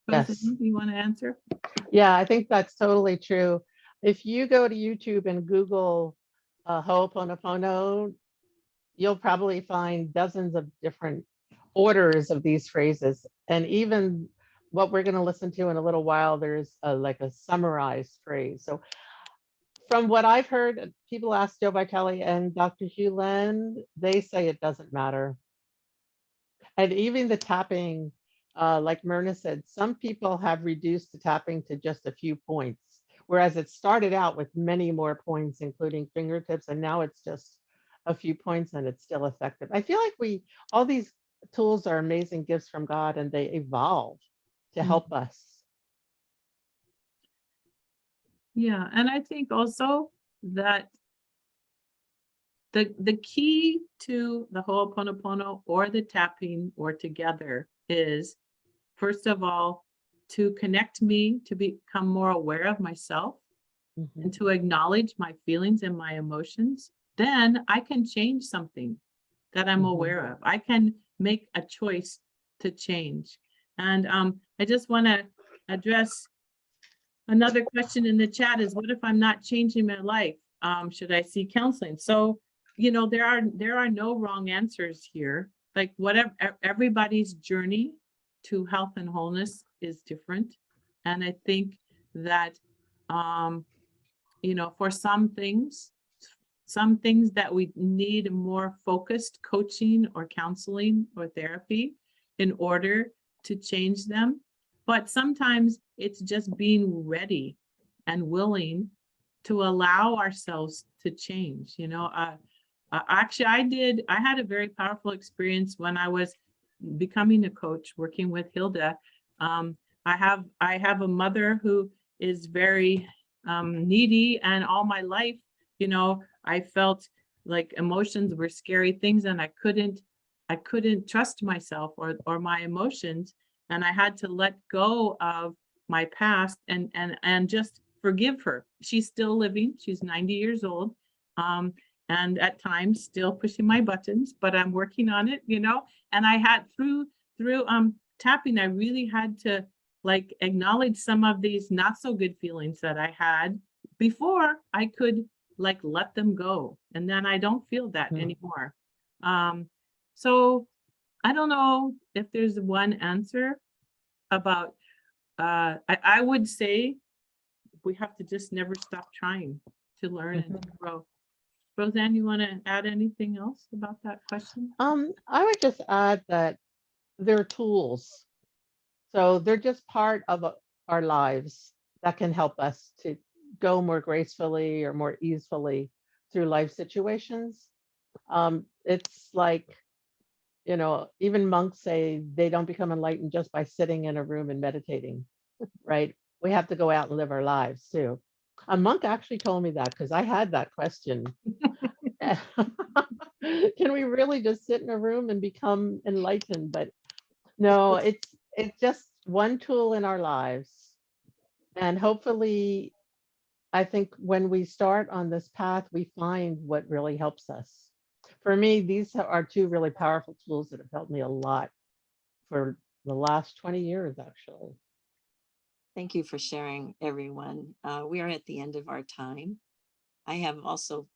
Yes. You want to answer? Yeah, I think that's totally true. If you go to YouTube and Google Ho'oponopono, you'll probably find dozens of different orders of these phrases. And even what we're going to listen to in a little while, there's like a summarized phrase. So from what I've heard, people ask Joe Vitale and Dr. Hugh Len, they say it doesn't matter. And even the tapping, like Myrna said, some people have reduced the tapping to just a few points, whereas it started out with many more points, including fingertips, and now it's just a few points and it's still effective. I feel like all these tools are amazing gifts from God, and they evolve to help us. Yeah, and I think also that the key to the Ho'oponopono or the tapping or together is, first of all, to connect me to become more aware of myself and to acknowledge my feelings and my emotions. Then I can change something that I'm aware of. I can make a choice to change. And I just want to address another question in the chat is, what if I'm not changing my life? Should I seek counseling? So, you know, there are no wrong answers here. Like whatever, everybody's journey to health and wholeness is different. And I think that, you know, for some things that we need more focused coaching or counseling or therapy in order to change them. But sometimes it's just being ready and willing to allow ourselves to change. You know, actually, I had a very powerful experience when I was becoming a coach, working with Hilda. I have a mother who is very needy, and all my life, you know, I felt like emotions were scary things, and I couldn't trust myself or my emotions, and I had to let go of my past and just forgive her. She's still living. She's 90 years old. And at times still pushing my buttons, but I'm working on it, you know. And I had through tapping, I really had to like acknowledge some of these not so good feelings that I had before I could like let them go. And then I don't feel that anymore. So I don't know if there's one answer about, I would say we have to just never stop trying to learn and to grow. RoseAnn, you want to add anything else about that question? I would just add that they're tools. So they're just part of our lives that can help us to go more gracefully or more easily through life situations. It's like, you know, even monks say they don't become enlightened just by sitting in a room and meditating, right? We have to go out and live our lives too. A monk actually told me that because I had that question. Can we really just sit in a room and become enlightened? But no, it's just one tool in our lives. And hopefully, I think when we start on this path, we find what really helps us. For me, these are two really powerful tools that have helped me a lot for the last 20 years, actually. Thank you for sharing, everyone. We are at the end of our time. I have also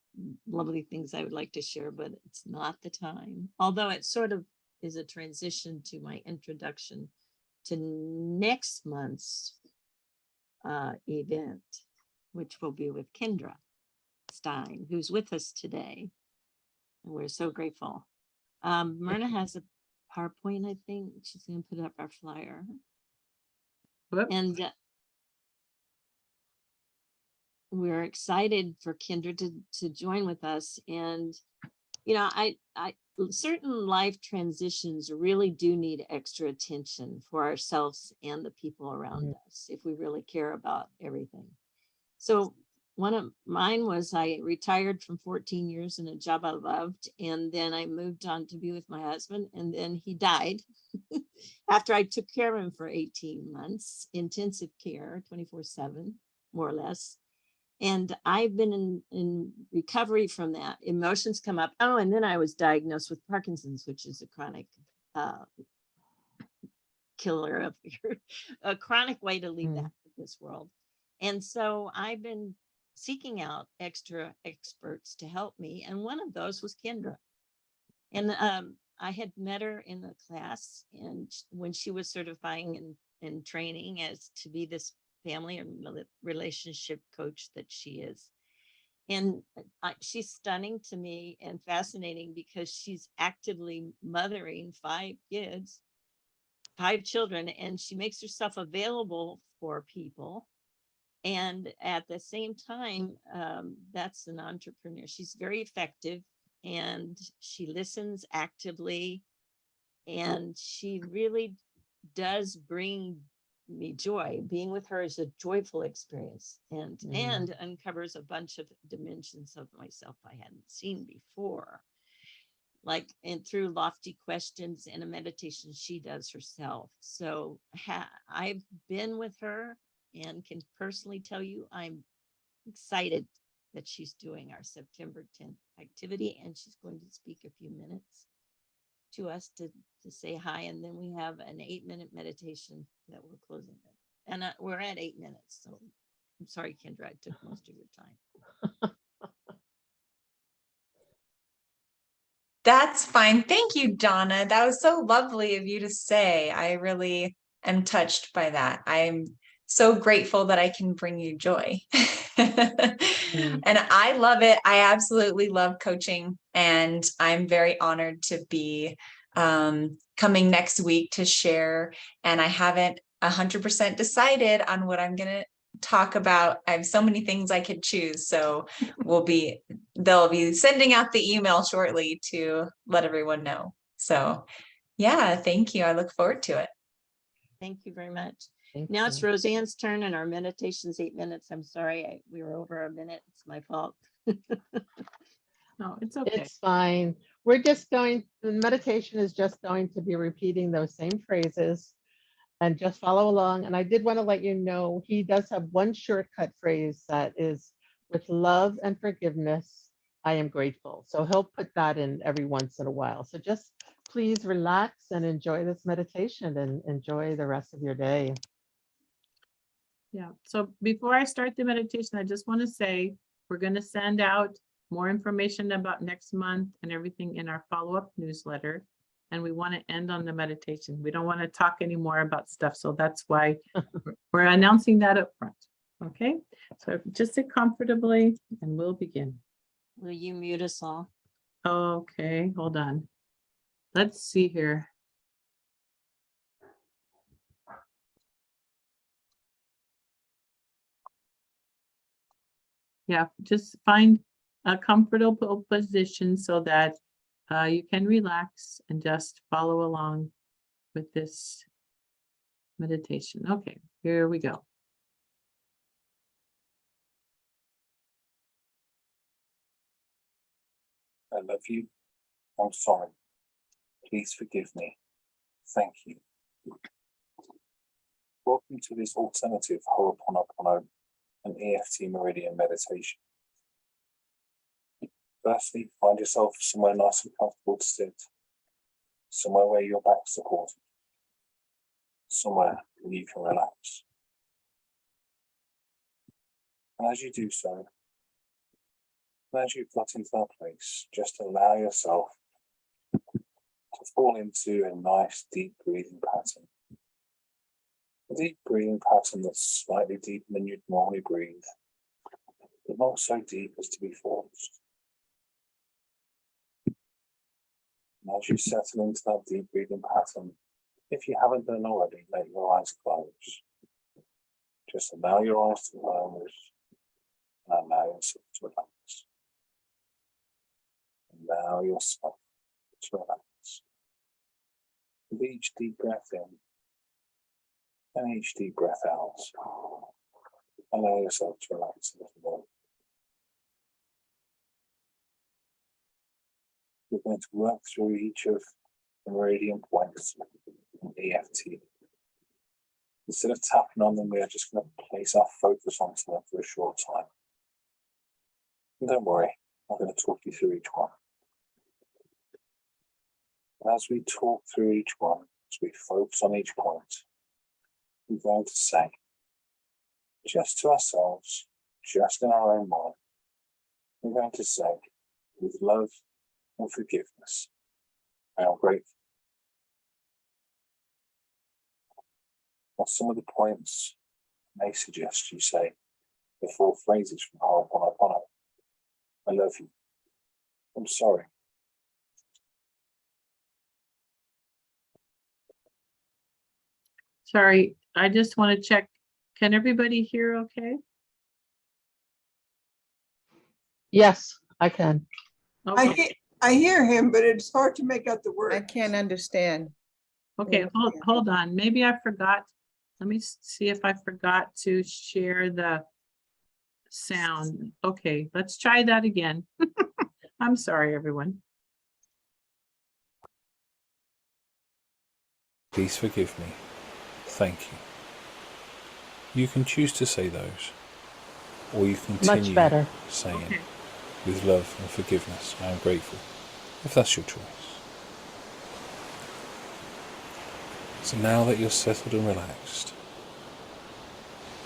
lovely things I would like to share, but it's not the time. Although it sort of is a transition to my introduction to next month's event, which will be with Kendra Stein, who's with us today. And we're so grateful. Myrna has a PowerPoint, I think. She's going to put up our flyer. And we're excited for Kendra to join with us. And, you know, I certain life transitions really do need extra attention for ourselves and the people around us if we really care about everything. So one of mine was I retired from 14 years in a job I loved, and then I moved on to be with my husband, and then he died after I took care of him for 18 months, intensive care, 24/7, more or less. And I've been in recovery from that. Emotions come up. Oh, and then I was diagnosed with Parkinson's, which is a chronic killer of a chronic way to leave this world. And so I've been seeking out extra experts to help me. And one of those was Kendra. And I had met her in the class, and when she was certifying and training as to be this family and relationship coach that she is. And she's stunning to me and fascinating because she's actively mothering 5 kids, 5 children, and she makes herself available for people. And at the same time, that's an entrepreneur. She's very effective, and she listens actively, and she really does bring me joy. Being with her is a joyful experience and uncovers a bunch of dimensions of myself I hadn't seen before. Like, and through lofty questions and a meditation she does herself. So I've been with her and can personally tell you I'm excited that she's doing our September 10th activity, and she's going to speak a few minutes to us to say hi, and then we have an 8-minute meditation that we're closing with. And we're at 8 minutes, so I'm sorry, Kendra, I took most of your time. That's fine. Thank you, Donna. That was so lovely of you to say. I really am touched by that. I'm so grateful that I can bring you joy. And I love it. I absolutely love coaching, and I'm very honored to be coming next week to share. And I haven't 100% decided on what I'm going to talk about. I have so many things I could choose. So they'll be sending out the email shortly to let everyone know. So yeah, thank you. I look forward to it. Thank you very much. Now it's RoseAnn's turn, and our meditation's 8 minutes. I'm sorry, we were over a minute. It's my fault. No, it's okay. It's fine. The meditation is just going to be repeating those same phrases and just follow along. And I did want to let you know, he does have one shortcut phrase that is, with love and forgiveness, I am grateful. So he'll put that in every once in a while. So just please relax and enjoy this meditation and enjoy the rest of your day. Yeah, so before I start the meditation, I just want to say, we're going to send out more information about next month and everything in our follow-up newsletter. And we want to end on the meditation. We don't want to talk anymore about stuff. So that's why we're announcing that up front. Okay, so just sit comfortably and we'll begin. Will you mute us all? Okay, hold on. Let's see here. Yeah, just find a comfortable position so that you can relax and just follow along with this meditation. Okay, here we go. I love you. I'm sorry. Please forgive me. Thank you. Welcome to this alternative Ho'oponopono and EFT Meridian meditation. Firstly, find yourself somewhere nice and comfortable to sit, somewhere where your back's supported, somewhere where you can relax. And as you do so, as you've got into that place, just allow yourself to fall into a nice deep breathing pattern. A deep breathing pattern that's slightly deeper than you'd normally breathe, but not so deep as to be forced. And as you settle into that deep breathing pattern, if you haven't done already, let your eyes close. Just allow your eyes to close and allow yourself to relax. Allow yourself to relax. With each deep breath in and each deep breath out, allow yourself to relax a little more. We're going to work through each of the meridian points in EFT. Instead of tapping on them, we are just going to place our focus onto them for a short time. And don't worry, I'm going to talk you through each one. As we talk through each one, as we focus on each point, we're going to say, just to ourselves, just in our own mind, we're going to say, with love and forgiveness, I am grateful. Now, some of the points may suggest you say the 4 phrases from Ho'oponopono. I love you. I'm sorry. Sorry, I just want to check. Can everybody hear okay? Yes, I can. Okay. I hear him, but it's hard to make out the word. I can't understand. Okay, hold on. Maybe I forgot Let me see if I forgot to share the sound. Okay, let's try that again. I'm sorry, everyone. Please forgive me. Thank you. You can choose to say those, or you continue Much better. saying, Okay. with love and forgiveness, I am grateful, if that's your choice. So now that you're settled and relaxed,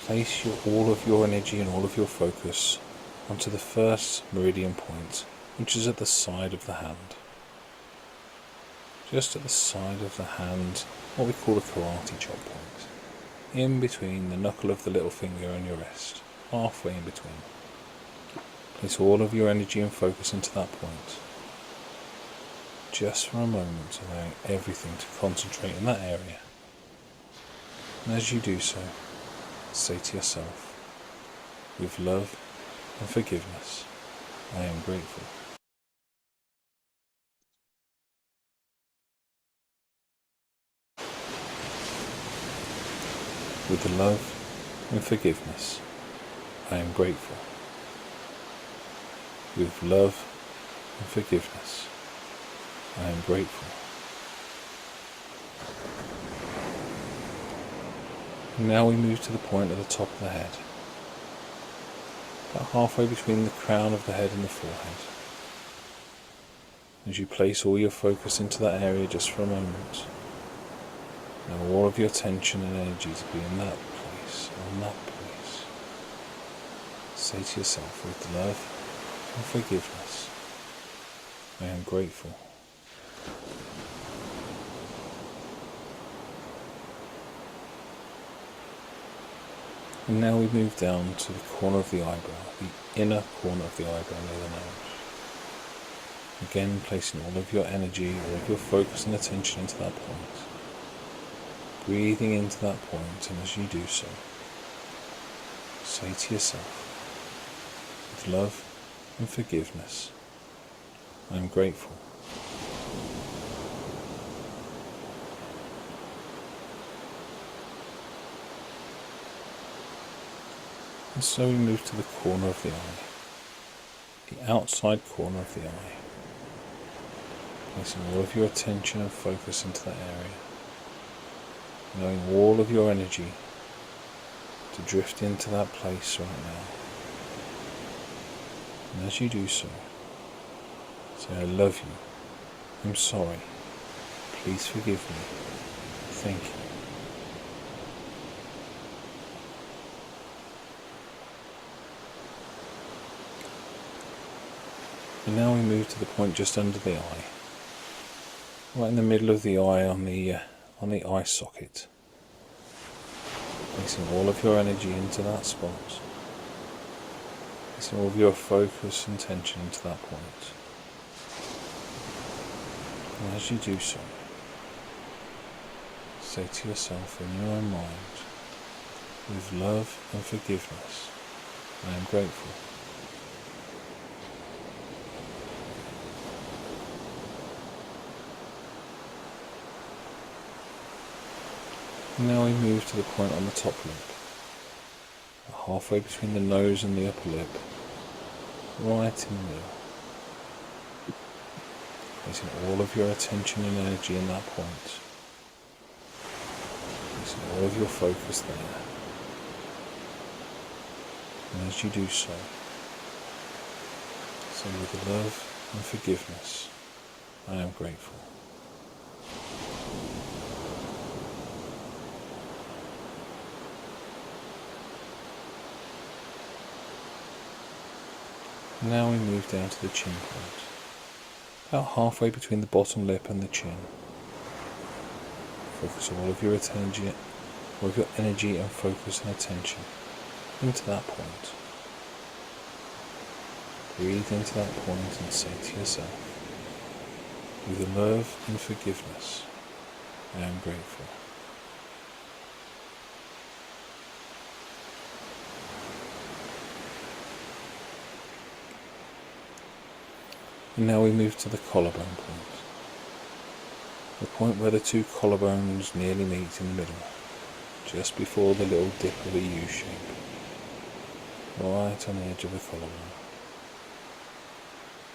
place all of your energy and all of your focus onto the first meridian point, which is at the side of the hand. Just at the side of the hand, what we call a karate chop point, in between the knuckle of the little finger and your wrist, halfway in between. Place all of your energy and focus into that point. Just for a moment, allowing everything to concentrate in that area. And as you do so, say to yourself, with love and forgiveness, I am grateful. With the love and forgiveness, I am grateful. With love and forgiveness, I am grateful. Now we move to the point at the top of the head, about halfway between the crown of the head and the forehead. As you place all your focus into that area just for a moment, now all of your tension and energy to be in that place, on that place. Say to yourself, with love and forgiveness, I am grateful. And now we move down to the corner of the eyebrow, the inner corner of the eyebrow near the nose. Again, placing all of your energy, all of your focus and attention into that point. Breathing into that point, and as you do so, say to yourself, with love and forgiveness, I am grateful. And so we move to the corner of the eye, the outside corner of the eye, placing all of your attention and focus into that area, allowing all of your energy to drift into that place right now. And as you do so, say, I love you, I'm sorry, please forgive me, thank you. And now we move to the point just under the eye, right in the middle of the eye on the eye socket. Placing all of your energy into that spot. Placing all of your focus and tension into that point. And as you do so, say to yourself in your own mind, with love and forgiveness, I am grateful. Now we move to the point on the top lip, halfway between the nose and the upper lip, right in the middle. Placing all of your attention and energy in that point. Placing all of your focus there. And as you do so, say with love and forgiveness, I am grateful. Now we move down to the chin point, about halfway between the bottom lip and the chin. Focus all of your energy and focus and attention into that point. Breathe into that point and say to yourself, with love and forgiveness, I am grateful. And now we move to the collarbone point, the point where the two collarbones nearly meet in the middle. just before the little dip of a U shape, right on the edge of the collarbone.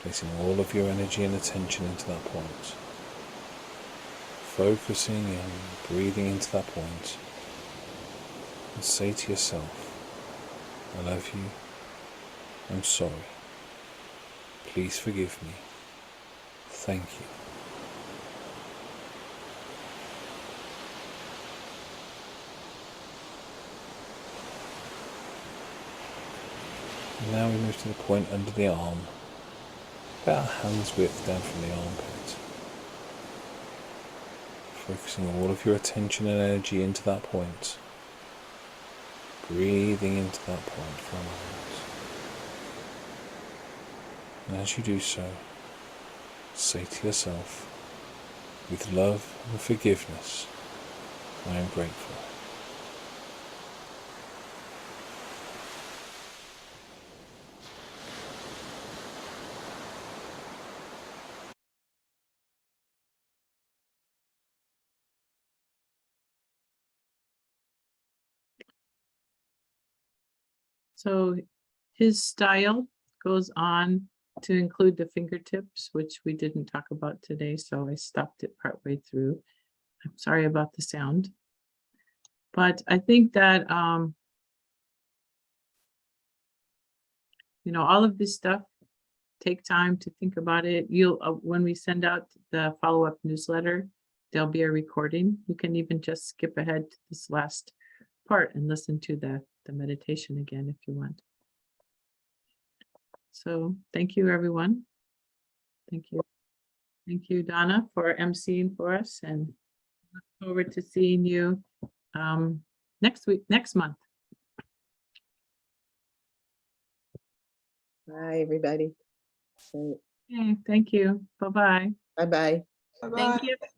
Placing all of your energy and attention into that point. Focusing and breathing into that point. And say to yourself, I love you, I'm sorry, please forgive me, thank you. And now we move to the point under the arm, about a hand's width down from the armpit. Focusing all of your attention and energy into that point. Breathing into that point for a moment. And as you do so, say to yourself, with love and forgiveness, I am grateful. So his style goes on to include the fingertips, which we didn't talk about today, so I stopped it partway through. I'm sorry about the sound. But I think that, you know, all of this stuff, take time to think about it. You'll, when we send out the follow-up newsletter, there'll be a recording. You can even just skip ahead to this last part and listen to the meditation again if you want. So thank you, everyone. Thank you. Thank you, Donna, for emceeing for us, and look forward to seeing you next month. Bye, everybody. Okay, thank you. Bye-bye. Bye-bye. Bye-bye. Thank you.